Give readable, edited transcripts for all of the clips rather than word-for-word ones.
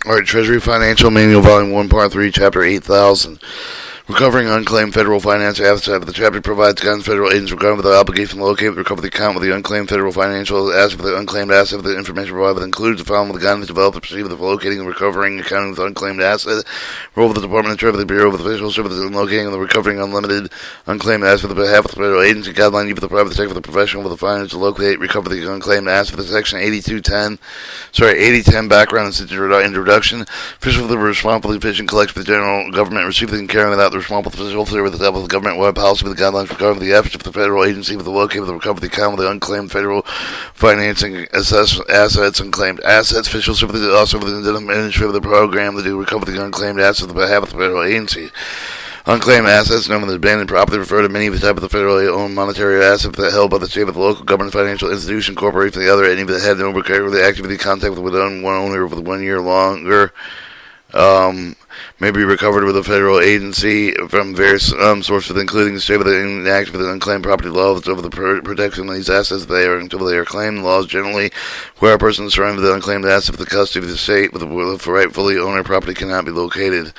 Alright, Treasury Financial Manual, Volume 1, Part 3, Chapter 8000. Recovering unclaimed federal finance assets. The chapter provides guidance federal agents regarding the obligation to locate and recover the account with the unclaimed federal financial asset for the unclaimed asset. The information provided includes the following: the guidance developed to proceed with locating and recovering accounting with unclaimed asset. Role of the Department of Treasury, the Bureau of Official Services in locating and recovering unlimited unclaimed asset for the behalf of the federal agency. Guideline for the private sector for the professional with the finance to locate, recover the unclaimed asset for the Section 8010 background and introduction. Officials of the responsible efficient collection for the general government receiving and carrying out the responsible official with the level of the government-wide policy with the guidelines regarding the efforts of the federal agency with the locate with the recovery of the account with the unclaimed federal financing assets, unclaimed assets. Officials with the also with the administrator of the program to do recover the unclaimed assets on behalf of the federal agency. Unclaimed assets, known as abandoned property, refer to many of the type of the federally owned monetary assets that held by the state of the local government, financial institution, corporation, the other, any that had no record the activity contact with one owner with 1 year longer. May be recovered with a federal agency from various sources, including the state of the enactment of the unclaimed property laws over the protection of these assets until they are claimed. The laws generally where a person surrendered the unclaimed asset for the custody of the state with the rightfully owner property cannot be located.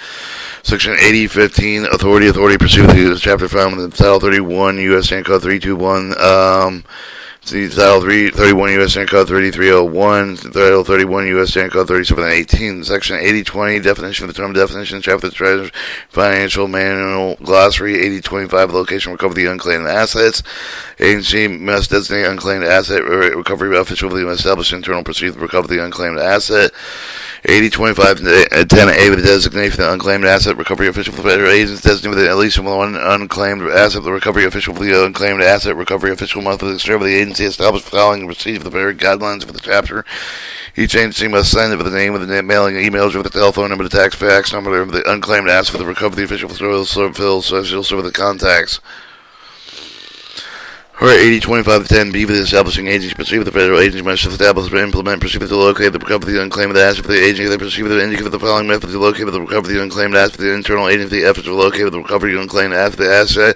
Section 8015, Authority pursuant to Chapter 5 in Title 31, U.S. State Code 321, Title 31 U.S. State Code 3301, Title 31 U.S. State Code 3718, Section 8020, definition of the term definition, Chapter Treasury Financial Manual Glossary, 8025, location recover the unclaimed assets. Agency must designate unclaimed asset recovery official who establish internal procedure to recover the unclaimed asset. 8025 10A with the designation of the unclaimed asset recovery official for the federal agents designated at least one unclaimed asset. The recovery official for the unclaimed asset recovery official must serve the agency establish the following procedure for the very guidelines for the chapter. Each agency must send it with the name of the mailing emails with the telephone number, the tax fax number of the unclaimed asset for the recovery official for serve the contacts. Alright, 8025-10B for the establishing agency procedure. The federal agency must establish and implement procedure to locate the recover the unclaimed asset for the agency. They procedure to indicate the following method to locate the recover the unclaimed asset for the internal agency. Efforts to locate the recovery of the unclaimed asset for the asset.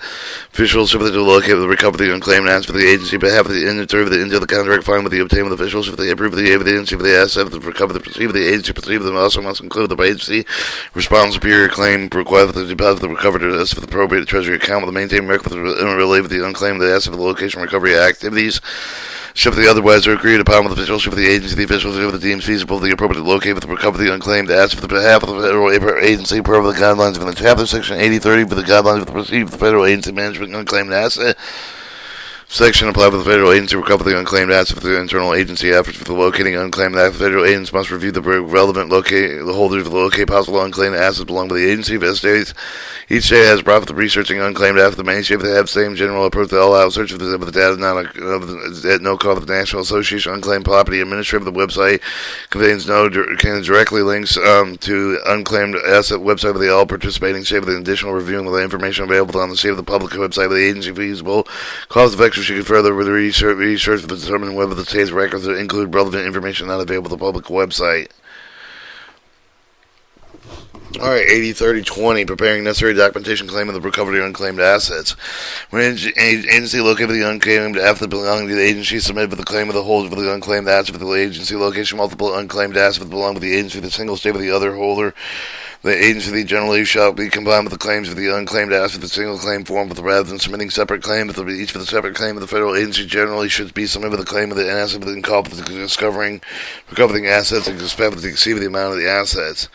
Officials to locate the recover the unclaimed asset for the agency. Behalf of the inventory of the end of the contract filed with the obtained with officials. If they approve the agency for the asset to recover the procedure of the agency procedure, then also must include the agency response superior claim required for the deposit the recovered asset for the appropriate treasury account with the maintained record for the relate with the unclaimed asset for the location recovery activities. Should the otherwise are agreed upon with the officials of the agency, the officials of the deems feasible, the appropriate to locate with the recover the unclaimed asset for the behalf of the federal agency per the guidelines of the chapter. Section 8030 for the guidelines of the procedure for the federal agency management unclaimed asset. Section apply for the federal agency recover the unclaimed asset for the internal agency efforts for the locating unclaimed asset. The federal agents must review the relevant the holders of the locate possible unclaimed assets belong to the agency. Each state has profit of researching unclaimed assets. The many states that have the same general approach to all out search of the data at no cost of the National Association Unclaimed Property Administrator. The website contains directly links to unclaimed asset website of the all participating state with additional reviewing of the information available on the state of the public website of the agency feasible. Cost effective should further with research to determine whether the state's records include relevant information not available to the public website. Alright, 80-30-20, preparing necessary documentation claiming the recovery of unclaimed assets. When an agency located the unclaimed asset belonging to the agency submitted for the claim of the holder for the unclaimed asset for the agency location, multiple unclaimed assets belong to the agency, the single state of the other holder. The agency generally shall be combined with the claims of the unclaimed asset, the single claim form, rather than submitting separate claims. Each for the separate claim of the federal agency generally should be submitted with the claim of the asset within call for the recovering assets and expect to exceed the amount of the assets.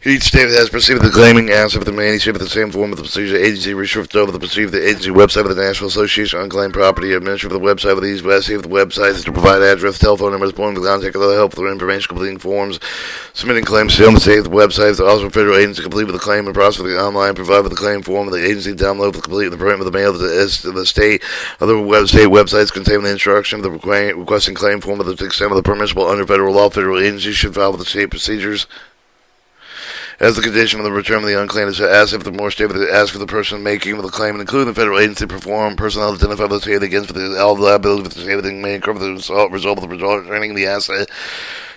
Each state has proceeded with the claiming asset with the manuscript of the same form of the procedure agency restricted over the procedure of the agency website of the National Association Unclaimed Property Administrator of the website of these websites. The website is to provide address, telephone numbers, point of contact, other helpful information, completing forms, submitting claims to the state. The website is also federal agency complete with the claim and process with the online, provide with the claim form of the agency, download with complete the print with the mail to the state. Other state websites contain the instruction of the requesting claim form of the extent of the permissible under federal law. Federal agencies should follow the state procedures. As the condition of the return of the unclaimed asset, the more stable the ask for the person making the claim, including the federal agency, perform personnel identify the state against all liability with the state may cover the result of the returning the asset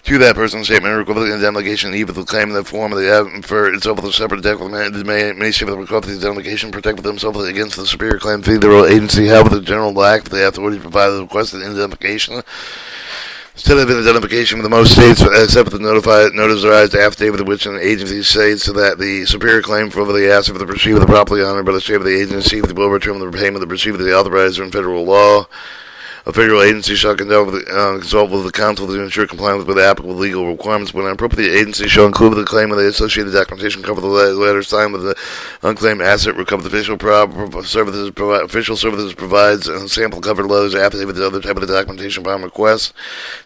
to that person's statement or equivalent indemnification, even the claim in the form of the for itself with a separate declaration may save the recovery of the indemnification, protect themselves against the superior claim fee. The federal agency have the general lack of the authority to provide the requested indemnification. Tentative identification with the most states, except for the notarized affidavit, which an agency states that the superior claim for the asset for the receiver, the properly honored by the state of the agency, will return the repayment of the receiver, the authorizer in federal law. A federal agency shall consult with the council to ensure compliance with applicable legal requirements. When an appropriate agency shall include the claim of the associated documentation, cover the letter signed with the unclaimed asset, recover the official services provides sample cover letters, affidavits, and other type of documentation upon request.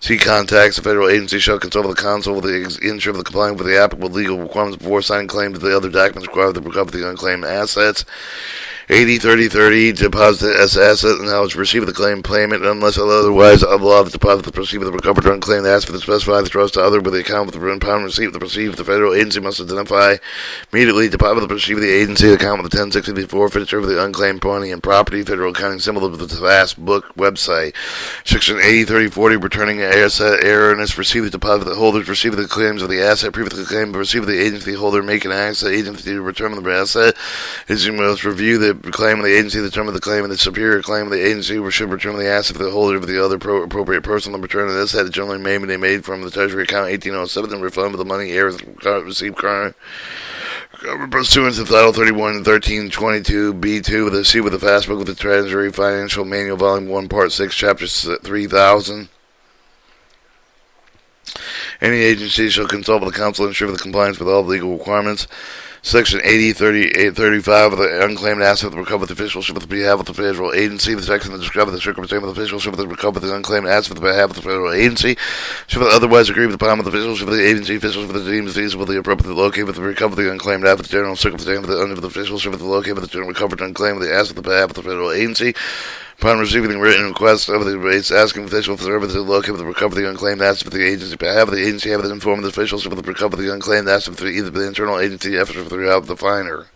See contacts. The federal agency shall consult with the council to ensure the compliance with the applicable legal requirements before signing claims to the other documents required to recover the unclaimed assets. 80-30-30, deposit as asset and knowledge receive of the claim payment unless otherwise allowed to deposit the receive of the recovered or unclaimed asset for the specified trust to other with the account with the impound receipt of the received. The federal agency must identify immediately deposit the receive of the agency account with the 1060 forfeiture of the unclaimed money and property. Federal accounting symbol of the Fast Book website. Section 80-30-40, returning asset erroneous receive the deposit the holders receive the claims of the asset previously claimed receive of the agency holder make an ask the agency to return the asset. Agency must review the claim of the agency, determine the claim of the superior claim of the agency, or should return the asset for the holder of the other appropriate person. The return of this asset generally may be made from the Treasury account 1807 and refund of the money heirs received current pursuant to Title 31 and 1322B2 with the C with the Fast Book with the Treasury Financial Manual, Volume 1, Part 6, Chapter 3000. Any agency shall consult with the council and ensure the compliance with all legal requirements. Section 80-38-35 of the unclaimed asset of the recovered officialship of the behalf of the federal agency. The section that describes the circumstance of the officialship of the recovered the unclaimed asset of the behalf of the federal agency. Should otherwise agree with the upon with the officialship of the agency, officials of the deemed feasible, the appropriate locate with the recovered the unclaimed asset, the general circumstance of the under the officialship of the locate with the general recovered unclaimed the asset of the behalf of the federal agency. Upon receiving the written request of the rates asking official for service to locate with the recover the unclaimed asset of the agency, behalf of the agency have informed the officials of the recover the unclaimed asset for either the internal agency effort or throughout the finer.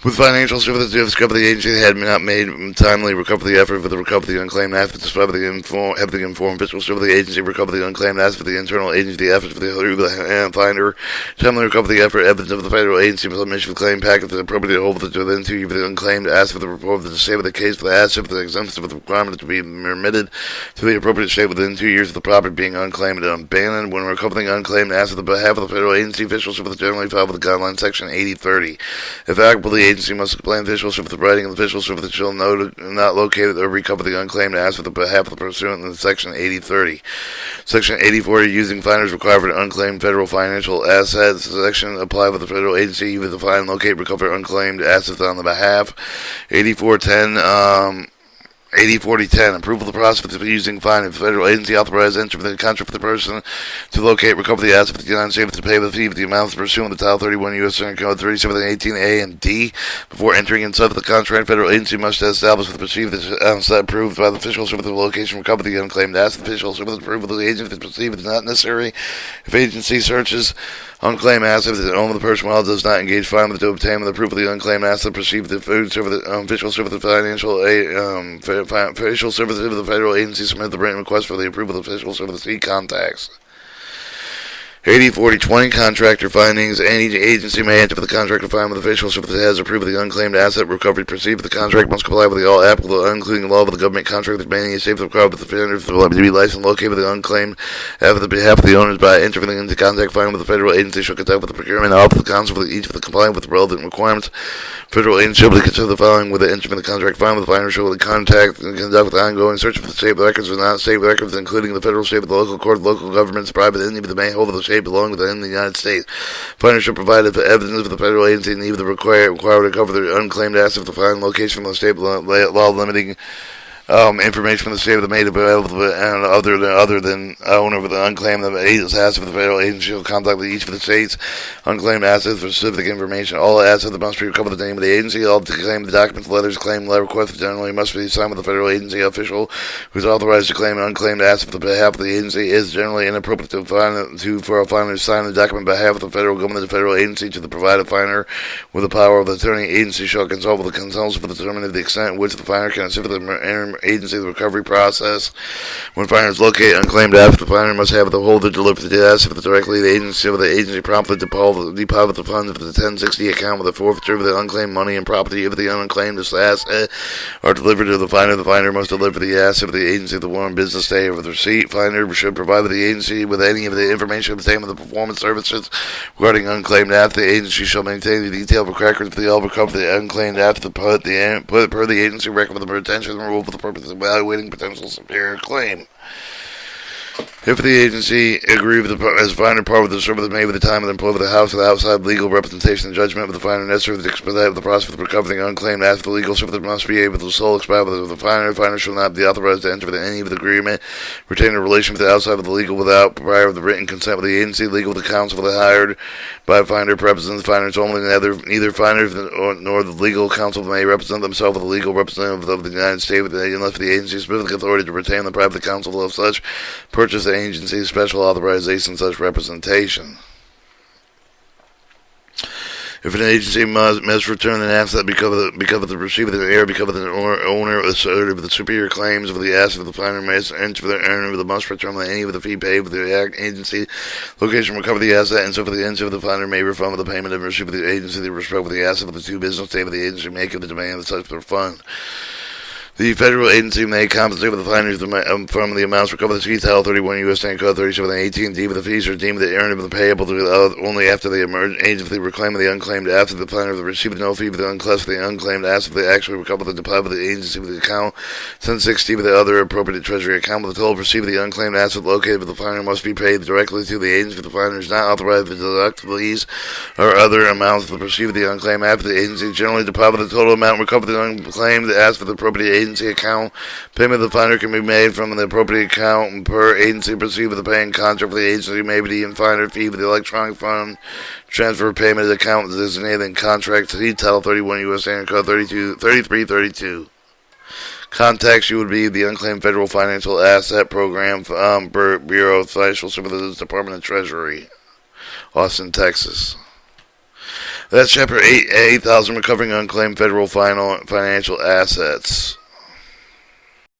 With financial services to discover the agency had not made timely recover the effort for the recover the unclaimed asset, despite the informed officials of the agency recover the unclaimed asset for the internal agency the effort for the finder, timely recover the effort evidence of the federal agency submission of the claim packet to the appropriate hold within 2 years for the unclaimed asset for the report of the state of the case for the asset for the exemption of the requirement to be remitted to the appropriate state within 2 years of the property being unclaimed and abandoned. When recovering unclaimed asset on behalf of the federal agency, officials of the generally filed with the guidelines section 80-30. If applicable, the agency must explain officials with the writing of the officials with the shall not locate or recover the unclaimed asset on behalf of the pursuant in section 80-30. Section 80-40, using finders required for unclaimed federal financial assets. Section apply with the federal agency with the find, locate, recover unclaimed assets on the behalf. 8410, 80-40-10, approval of the process of using fine. If the federal agency authorized entry for the contract for the person to locate, recover the asset for the United States to pay the fee for the amounts pursuant to Title 31 U.S. Code 3718A and D. Before entering inside the contract, federal agency must establish with the perceived asset approved by the official service the location recover the unclaimed asset. The official service approval of the agency is perceived is not necessary. If agency searches unclaimed assets that own the person while does not engage fine with to obtain the proof of the unclaimed asset, perceived the food service, official service of financial official service of the federal agency submit the written request for the approval of the official service C contacts. 80-40-20, contractor findings. Any agency may enter for the contractor find with officials if it has approved of the unclaimed asset recovery perceived. The contract must comply with all applicable, including the law of the government contract that may state the required with the offender to be licensed located with the unclaimed on the behalf of the owners by entering into contact find with the federal agency shall contact with the procurement office of the council for each of the complying with the relevant requirements. Federal agency shall consider the following with the entry in the contract find with the finder shall contact and conduct with ongoing search for the state records or not state records, including the federal, state, the local court, local governments, private entity that may hold of the state belonging within the United States. Finder shall provide evidence of the federal agency and the required to cover the unclaimed asset of the find location from the state law limiting information from the state of the made available and other than owner of the unclaimed assets of the federal agency will contact each of the states unclaimed assets for specific information. All assets that must be recovered the name of the agency. All the claim the documents, letters, claim, letter requests generally must be signed with the federal agency official who is authorized to claim an unclaimed asset on behalf of the agency. Is generally inappropriate for a finder to sign the document on behalf of the federal government, the federal agency to the provided finder with the power of the attorney agency shall consult with the consultants for the determining the extent in which the finder can assist with the agency the recovery process. When finers locate unclaimed assets, the finder must have the holder deliver the asset directly to the agency, or the agency promptly deposit the funds of the 1060 account with the forfeiture of the unclaimed money and property of the unclaimed asset are delivered to the finder. The finder must deliver the asset of the agency the one business day of the receipt. Finder should provide the agency with any of the information obtained with the performance services regarding unclaimed after. The agency shall maintain the detailed records of all recovered the unclaimed after per the agency record for the retention and removal for the purpose of evaluating potential superior claim. If the agency agree with as finder part of the service made with the time of the employment of the house without outside legal representation and judgment with the finder necessary to expedite the process of recovering unclaimed after the legal service must be able to sole expire with the finder. The finder shall not be authorized to enter into any of the agreement, retain a relation with the outside of the legal without prior of the written consent of the agency, legal to counsel of the hired by a finder represents the finders only. Neither finders nor the legal counsel may represent themselves with the legal representative of the United States unless the agency has specific authority to retain the private counsel of such purchase the agency's special authorization such representation. If an agency must return an asset because of the receiver of the error, because of the owner asserted of the superior claims of the asset of the finder must enter the earner of the must return any of the fee paid with the agency location recover the asset, and so for the end of the finder may refund with the payment of receiver of the agency the respect of the asset of the 2 business days of the agency make of the demand of such refund. The federal agency may compensate with the finders from the amounts recovered the Title 31 U.S. Code 3718D with the fees are deemed the earned of the payable to only after the emergent agency reclaim the unclaimed after the finder received no fee for the unclaimed asset they actually recover the deposit of the agency with the account 1060 with the other appropriate treasury account with the total received the unclaimed asset located with the finder must be paid directly to the agency. The finder is not authorized to deduct fees or other amounts to receive the unclaimed after the agency generally deposit the total amount recovered the unclaimed asset for the appropriate agency account. Payment of the finder can be made from the appropriate account per agency. Proceed with the paying contract for the agency may be the finder fee for the electronic fund transfer payment of the account designated in contract to Title 31 U.S. Code 3332. Contacts you would be the Unclaimed Federal Financial Asset Program Bureau of Financial Services, Department of Treasury, Austin, Texas. That's Chapter 8,000 Recovering Unclaimed Federal Financial Assets.